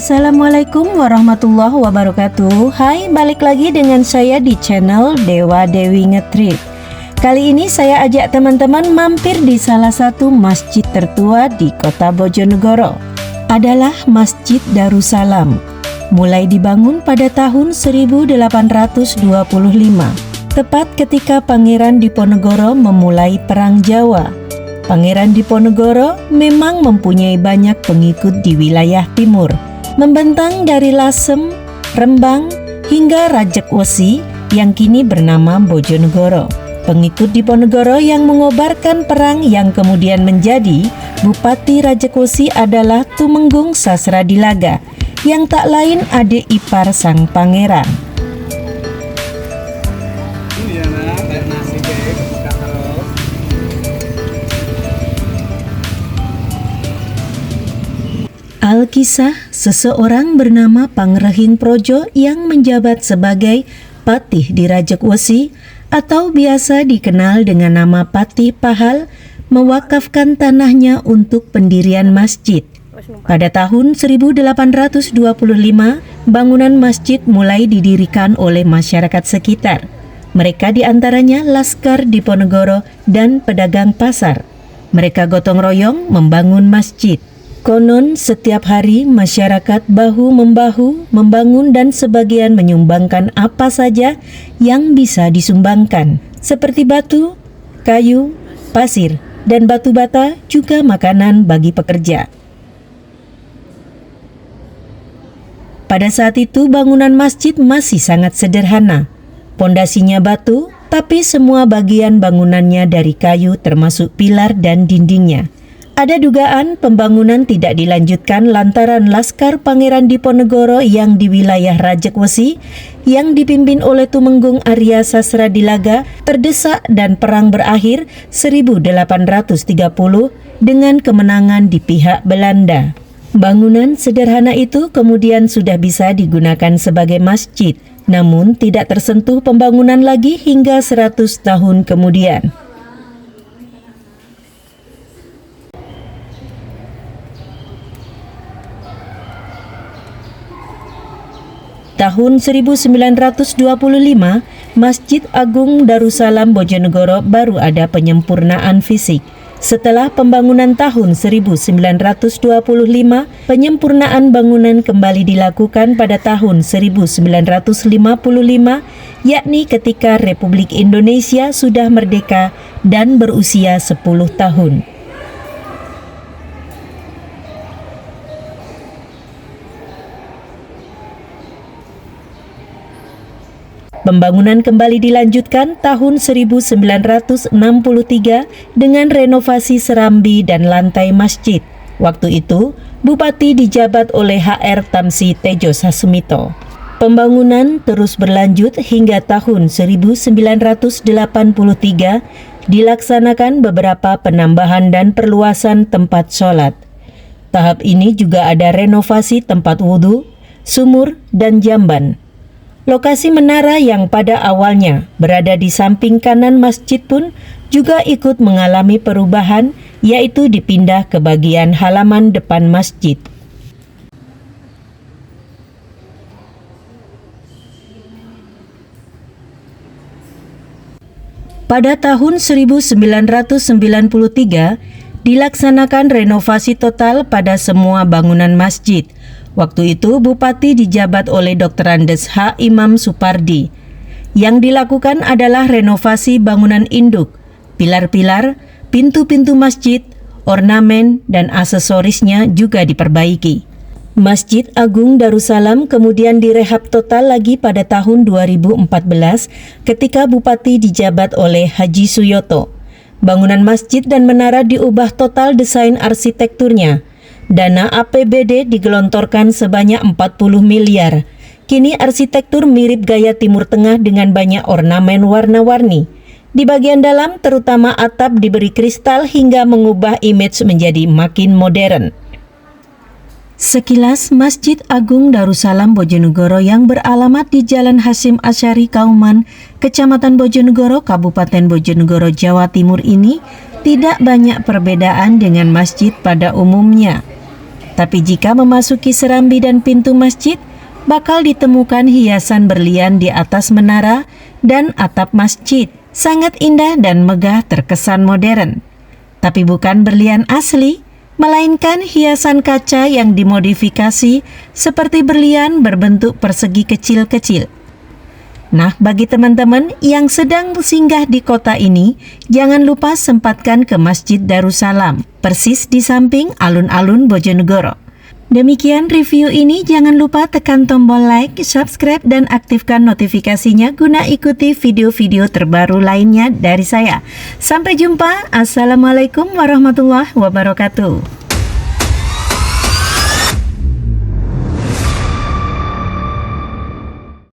Assalamualaikum warahmatullahi wabarakatuh. Hai, balik lagi dengan saya di channel Dewa Dewi Ngetrip. Kali ini saya ajak teman-teman mampir di salah satu masjid tertua di kota Bojonegoro. Adalah Masjid Darussalam. Mulai dibangun pada tahun 1825, tepat ketika Pangeran Diponegoro memulai Perang Jawa. Pangeran Diponegoro memang mempunyai banyak pengikut di wilayah timur, membentang dari Lasem, Rembang, hingga Rajekwesi yang kini bernama Bojonegoro. Pengikut Diponegoro yang mengobarkan perang yang kemudian menjadi Bupati Rajekwesi adalah Tumenggung Sasradilaga, yang tak lain adik ipar sang pangeran. Alkisah, seseorang bernama Pangrehin Projo yang menjabat sebagai Patih di Rajekwesi atau biasa dikenal dengan nama Patih Pahal, mewakafkan tanahnya untuk pendirian masjid. Pada tahun 1825, bangunan masjid mulai didirikan oleh masyarakat sekitar. Mereka diantaranya Laskar Diponegoro dan pedagang pasar. Mereka gotong royong membangun masjid. Konon setiap hari masyarakat bahu-membahu membangun dan sebagian menyumbangkan apa saja yang bisa disumbangkan, seperti batu, kayu, pasir, dan batu bata, juga makanan bagi pekerja. Pada saat itu bangunan masjid masih sangat sederhana. Pondasinya batu, tapi semua bagian bangunannya dari kayu termasuk pilar dan dindingnya. Ada dugaan pembangunan tidak dilanjutkan lantaran Laskar Pangeran Diponegoro yang di wilayah Rajekwesi yang dipimpin oleh Tumenggung Arya Sasradilaga terdesak dan perang berakhir 1830 dengan kemenangan di pihak Belanda. Bangunan sederhana itu kemudian sudah bisa digunakan sebagai masjid, namun tidak tersentuh pembangunan lagi hingga 100 tahun kemudian. Tahun 1925, Masjid Agung Darussalam Bojonegoro baru ada penyempurnaan fisik. Setelah pembangunan tahun 1925, penyempurnaan bangunan kembali dilakukan pada tahun 1955, yakni ketika Republik Indonesia sudah merdeka dan berusia 10 tahun. Pembangunan kembali dilanjutkan tahun 1963 dengan renovasi serambi dan lantai masjid. Waktu itu, Bupati dijabat oleh HR Tamsi Tejo Sasmito. Pembangunan terus berlanjut hingga tahun 1983 dilaksanakan beberapa penambahan dan perluasan tempat sholat. Tahap ini juga ada renovasi tempat wudhu, sumur, dan jamban. Lokasi menara yang pada awalnya berada di samping kanan masjid pun juga ikut mengalami perubahan, yaitu dipindah ke bagian halaman depan masjid. Pada tahun 1993 dilaksanakan renovasi total pada semua bangunan masjid. Waktu itu Bupati dijabat oleh Dr. Andes H. Imam Supardi. Yang dilakukan adalah renovasi bangunan induk, pilar-pilar, pintu-pintu masjid, ornamen, dan aksesorisnya juga diperbaiki. Masjid Agung Darussalam kemudian direhab total lagi pada tahun 2014 ketika Bupati dijabat oleh Haji Suyoto. Bangunan masjid dan menara diubah total desain arsitekturnya. Dana APBD digelontorkan sebanyak 40 miliar. Kini arsitektur mirip gaya Timur Tengah dengan banyak ornamen warna-warni. Di bagian dalam terutama atap diberi kristal hingga mengubah image menjadi makin modern. Sekilas Masjid Agung Darussalam Bojonegoro yang beralamat di Jalan Hasyim Asyari Kauman, Kecamatan Bojonegoro, Kabupaten Bojonegoro, Jawa Timur ini tidak banyak perbedaan dengan masjid pada umumnya. Tapi jika memasuki serambi dan pintu masjid, bakal ditemukan hiasan berlian di atas menara dan atap masjid. Sangat indah dan megah, terkesan modern. Tapi bukan berlian asli, melainkan hiasan kaca yang dimodifikasi seperti berlian berbentuk persegi kecil-kecil. Nah, bagi teman-teman yang sedang singgah di kota ini, jangan lupa sempatkan ke Masjid Darussalam, persis di samping alun-alun Bojonegoro. Demikian review ini, jangan lupa tekan tombol like, subscribe, dan aktifkan notifikasinya guna ikuti video-video terbaru lainnya dari saya. Sampai jumpa, Assalamualaikum warahmatullahi wabarakatuh.